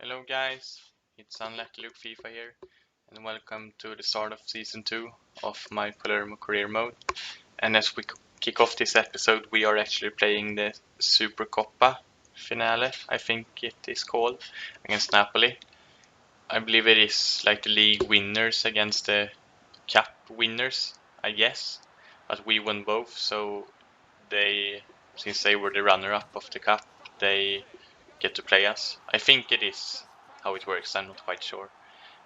Hello guys, it's Unlucky Luke FIFA here, and welcome to the start of Season 2 of my Palermo career mode. And as we kick off this episode, we are actually playing the Supercoppa finale, I think it is called, against Napoli. I believe it is like the league winners against the cup winners, I guess. But we won both, so since they were the runner-up of the cup, they get to play us. I think it is how it works, I'm not quite sure.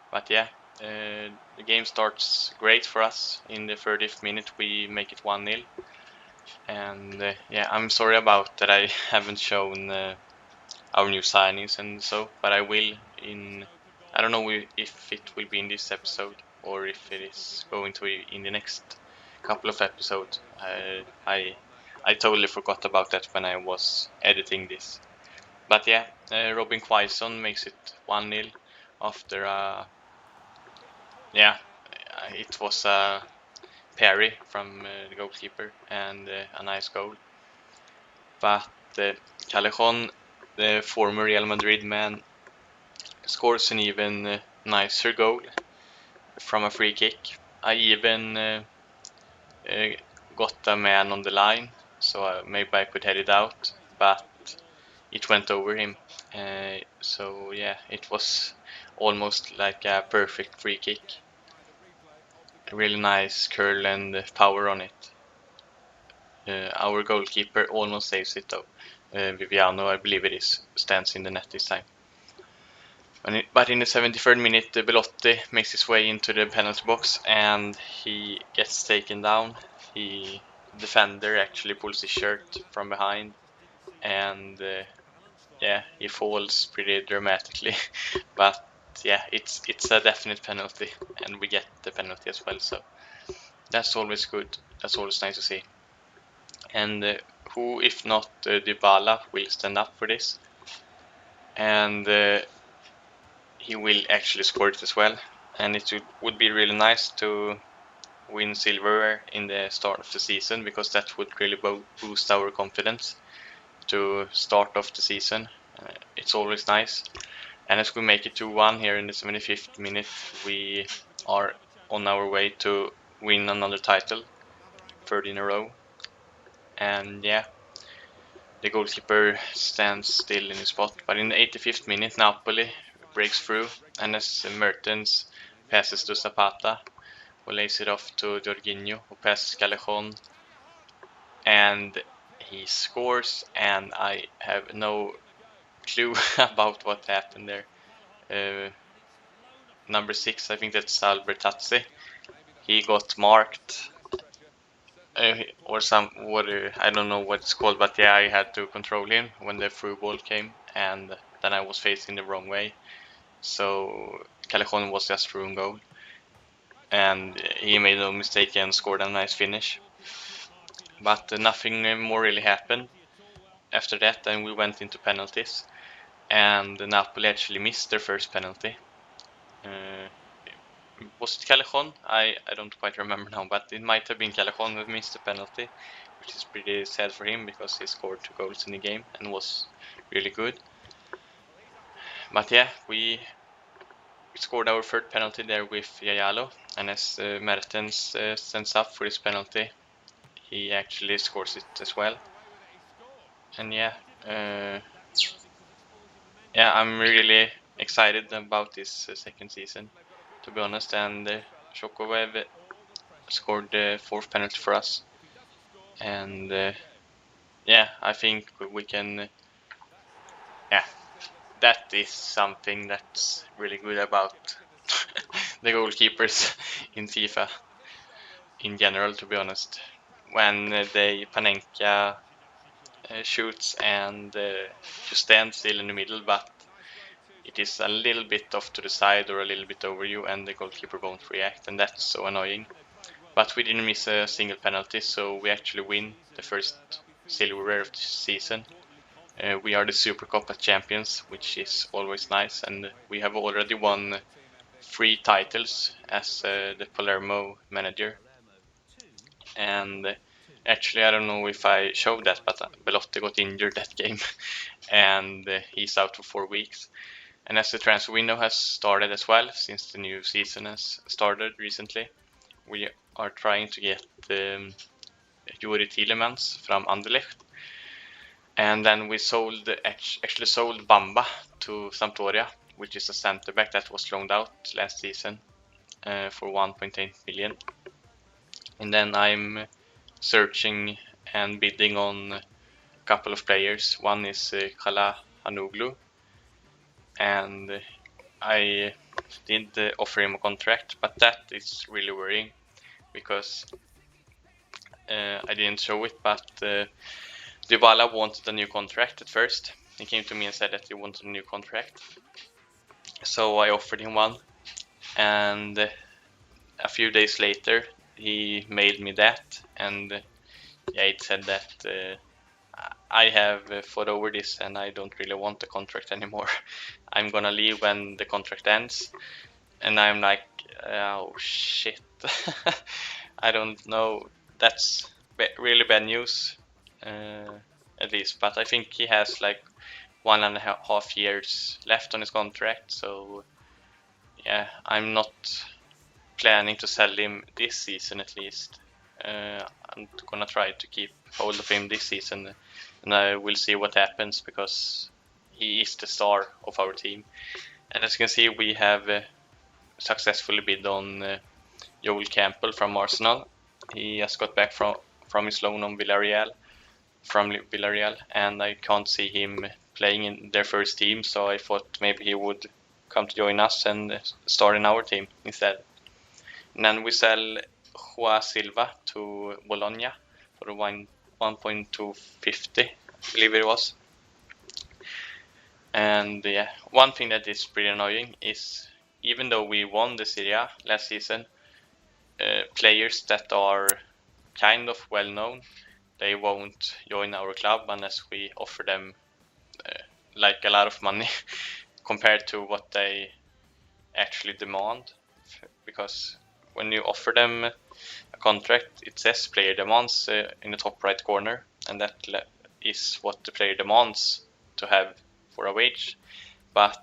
But yeah, the game starts great for us. In the 30th minute we make it 1-0. And yeah, I'm sorry about that I haven't shown our new signings and so, but I will I don't know if it will be in this episode or if it is going to be in the next couple of episodes. I totally forgot about that when I was editing this. But yeah, Robin Quaison makes it 1-0 after it was a parry from the goalkeeper and a nice goal. But Callejon, the former Real Madrid man, scores an even nicer goal from a free kick. I even uh, got a man on the line, so maybe I could head it out, but it went over him. So yeah, it was almost like a perfect free kick. A really nice curl and power on it. Our goalkeeper almost saves it though. Viviano, I believe it is, stands in the net this time. But in the 73rd minute, Belotti makes his way into the penalty box and he gets taken down. The defender actually pulls his shirt from behind and yeah, he falls pretty dramatically. But yeah, it's a definite penalty and we get the penalty as well, so that's always good. That's always nice to see. And who, if not Dybala, will stand up for this? And he will actually score it as well. And it would be really nice to win silverware in the start of the season, because that would really boost our confidence to start off the season. It's always nice. And as we make it 2-1 here in the 75th minute, we are on our way to win another title, third in a row. And yeah, the goalkeeper stands still in his spot, but in the 85th minute Napoli breaks through, and as Mertens passes to Zapata, who lays it off to Jorginho, who passes Callejon, and he scores, and I have no clue about what happened there. Number 6, I think that's Albertazzi. He got marked, or I don't know what it's called, but yeah, I had to control him when the through ball came, and then I was facing the wrong way. So Callejon was just through and goal, and he made no mistake and scored a nice finish. But nothing more really happened after that, and we went into penalties, and Napoli actually missed their first penalty. Uh, was it Callejon? I don't quite remember now, but it might have been Callejon who missed the penalty, which is pretty sad for him because he scored 2 goals in the game and was really good. But yeah, we scored our third penalty there with Yayalo, and as Mertens stands up for his penalty, he actually scores it as well. And yeah, I'm really excited about this second season, to be honest. And Shokovev scored the fourth penalty for us, and yeah, I think we can. Yeah, that is something that's really good about the goalkeepers in FIFA in general, to be honest. When they Panenka shoots and you stand still in the middle, but it is a little bit off to the side or a little bit over you, and the goalkeeper won't react, and that's so annoying. But we didn't miss a single penalty, so we actually win the first silverware of the season. We are the Supercoppa champions, which is always nice, and we have already won 3 titles as the Palermo manager. And actually, I don't know if I showed that, but Belotti got injured that game, and he's out for 4 weeks. And as the transfer window has started as well, since the new season has started recently, we are trying to get Juri Tielemans from Anderlecht. And then we actually sold Bamba to Sampdoria, which is a centre back that was loaned out last season for 1.8 million. And then I'm searching and bidding on a couple of players. One is Kala Hanoglu, and I did offer him a contract, but that is really worrying because I didn't show it, but Dybala wanted a new contract at first. He came to me and said that he wanted a new contract, so I offered him one, and a few days later he mailed me that, and yeah, it said that I have fought over this and I don't really want the contract anymore. I'm gonna leave when the contract ends. And I'm like, oh shit. I don't know. That's really bad news, uh, at least. But I think he has like 1.5 years left on his contract. So yeah, I'm not planning to sell him this season at least. I'm gonna try to keep hold of him this season, and I will see what happens because he is the star of our team. And as you can see, we have successfully bid on Joel Campbell from Arsenal. He has got back from his loan on Villarreal, and I can't see him playing in their first team, so I thought maybe he would come to join us and start in our team instead. And then we sell Joao Silva to Bologna for 1.250, I believe it was. And yeah, one thing that is pretty annoying is even though we won the Serie A last season, players that are kind of well known, they won't join our club unless we offer them like a lot of money compared to what they actually demand. Because when you offer them a contract, it says player demands in the top right corner, and that is what the player demands to have for a wage. But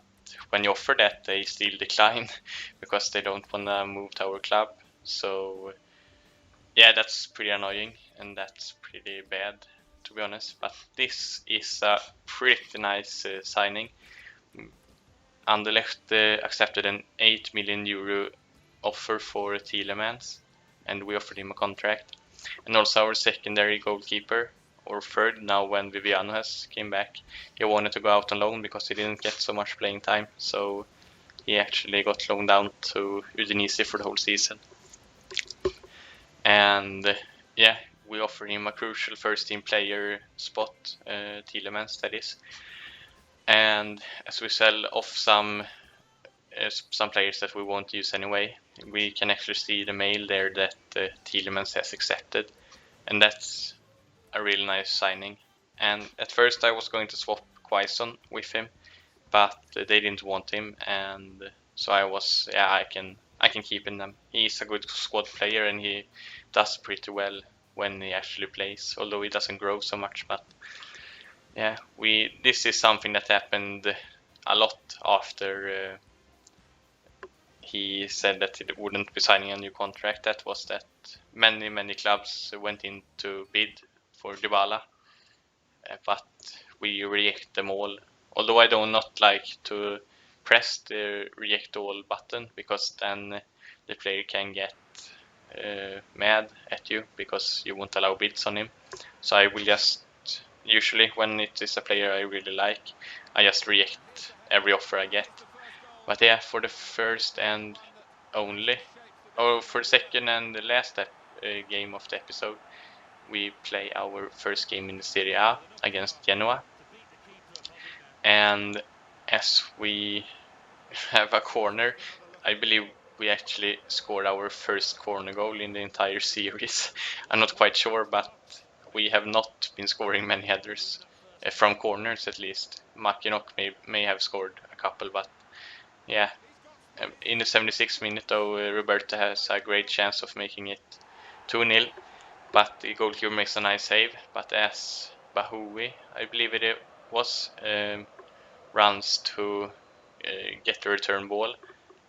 when you offer that, they still decline because they don't want to move to our club. So yeah, that's pretty annoying and that's pretty bad, to be honest. But this is a pretty nice signing. Anderlecht accepted an 8 million euro offer for Tielemans, and we offered him a contract. And also our secondary goalkeeper, or third now when Viviano has came back, he wanted to go out on loan because he didn't get so much playing time. So he actually got loaned down to Udinese for the whole season. And yeah, we offer him a crucial first team player spot, Tielemans that is. And as we sell off some players that we won't use anyway, we can actually see the mail there that Tielemans has accepted, and that's a really nice signing. And at first I was going to swap Quaison with him, but they didn't want him, and so I can keep him. He's a good squad player and he does pretty well when he actually plays, although he doesn't grow so much. But yeah, this is something that happened a lot after he said that he wouldn't be signing a new contract. That was that many clubs went in to bid for Dybala, but we reject them all. Although I do not like to press the reject all button because then the player can get mad at you because you won't allow bids on him. So I will just usually when it is a player I really like, I just reject every offer I get. But yeah, for the first and only, or for the second and the last game of the episode, we play our first game in the Serie A against Genoa. And as we have a corner, I believe we actually scored our first corner goal in the entire series. I'm not quite sure, but we have not been scoring many headers from corners at least. Makinok may have scored a couple, but yeah. In the 76th minute, though, Roberto has a great chance of making it 2-0, but the goalkeeper makes a nice save. But as Bahoui, I believe it was, runs to get the return ball.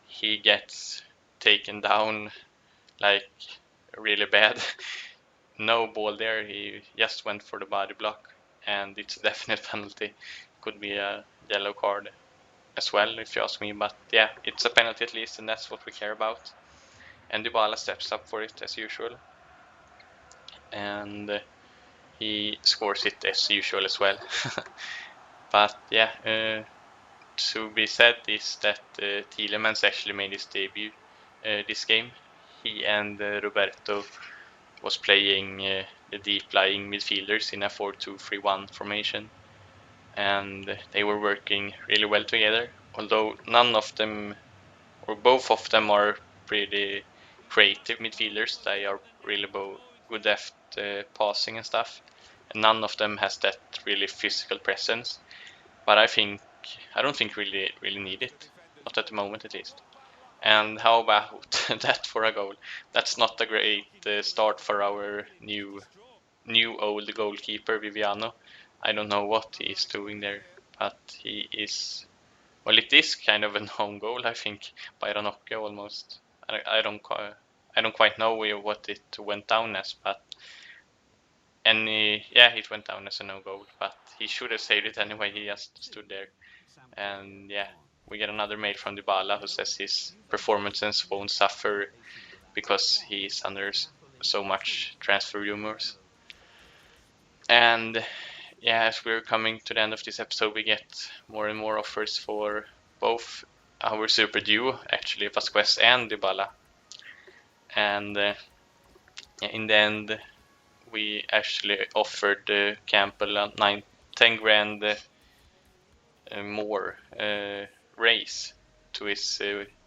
He gets taken down like really bad. No ball there. He just went for the body block, and it's a definite penalty. Could be a yellow card as well, if you ask me. But yeah, it's a penalty at least, and that's what we care about. And Dybala steps up for it as usual, and he scores it as usual as well. But yeah, to be said is that Tielemans actually made his debut this game. He and Roberto was playing the deep-lying midfielders in a 4-2-3-1 formation, and they were working really well together. Although none of them, or both of them, are pretty creative midfielders. They are really good at passing and stuff, and none of them has that really physical presence. But I don't think really need it, not at the moment at least. And how about that for a goal? That's not a great start for our new old goalkeeper Viviano. I don't know what he is doing there, but he is, well, it is kind of an own goal, I think, by Ranocchia almost. I don't quite know what it went down as, but yeah, it went down as a no goal, but he should have saved it anyway. He just stood there. And yeah, we get another mail from Dybala who says his performances won't suffer because he's under so much transfer rumors. And yeah, as we're coming to the end of this episode, we get more and more offers for both our super duo, actually, Vasquez and Dybala. And in the end, we actually offered Campbell a 10 grand more raise to his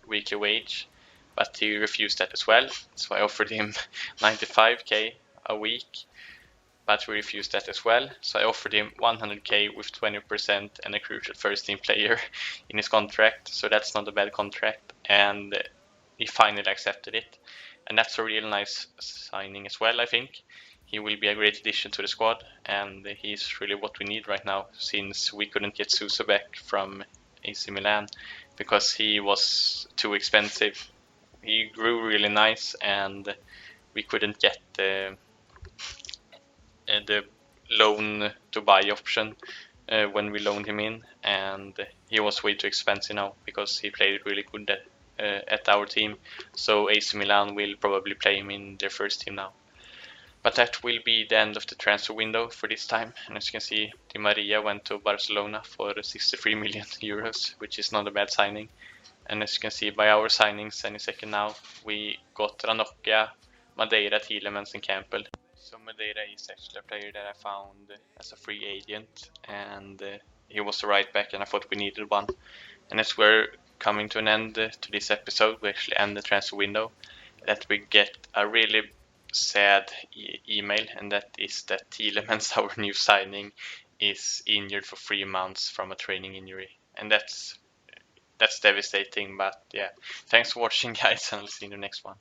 weekly wage, but he refused that as well. So I offered him 95k a week, but we refused that as well. So I offered him 100k with 20% and a crucial first team player in his contract. So that's not a bad contract, and he finally accepted it. And that's a real nice signing as well, I think. He will be a great addition to the squad, and he's really what we need right now, since we couldn't get Sousa back from AC Milan because he was too expensive. He grew really nice, and we couldn't get the loan to buy option when we loaned him in, and he was way too expensive now because he played really good at our team. So AC Milan will probably play him in their first team now. But that will be the end of the transfer window for this time. And as you can see, Di Maria went to Barcelona for 63 million euros, which is not a bad signing. And as you can see by our signings any second now, we got Ranocchia, Madeira, Tielemans and Campbell. So Madeira is actually a player that I found as a free agent, and he was a right back, and I thought we needed one. And as we're coming to an end to this episode, we actually end the transfer window, that we get a really sad email, and that is that Tielemans, our new signing, is injured for 3 months from a training injury, and that's devastating. But yeah, thanks for watching, guys, and I'll see you in the next one.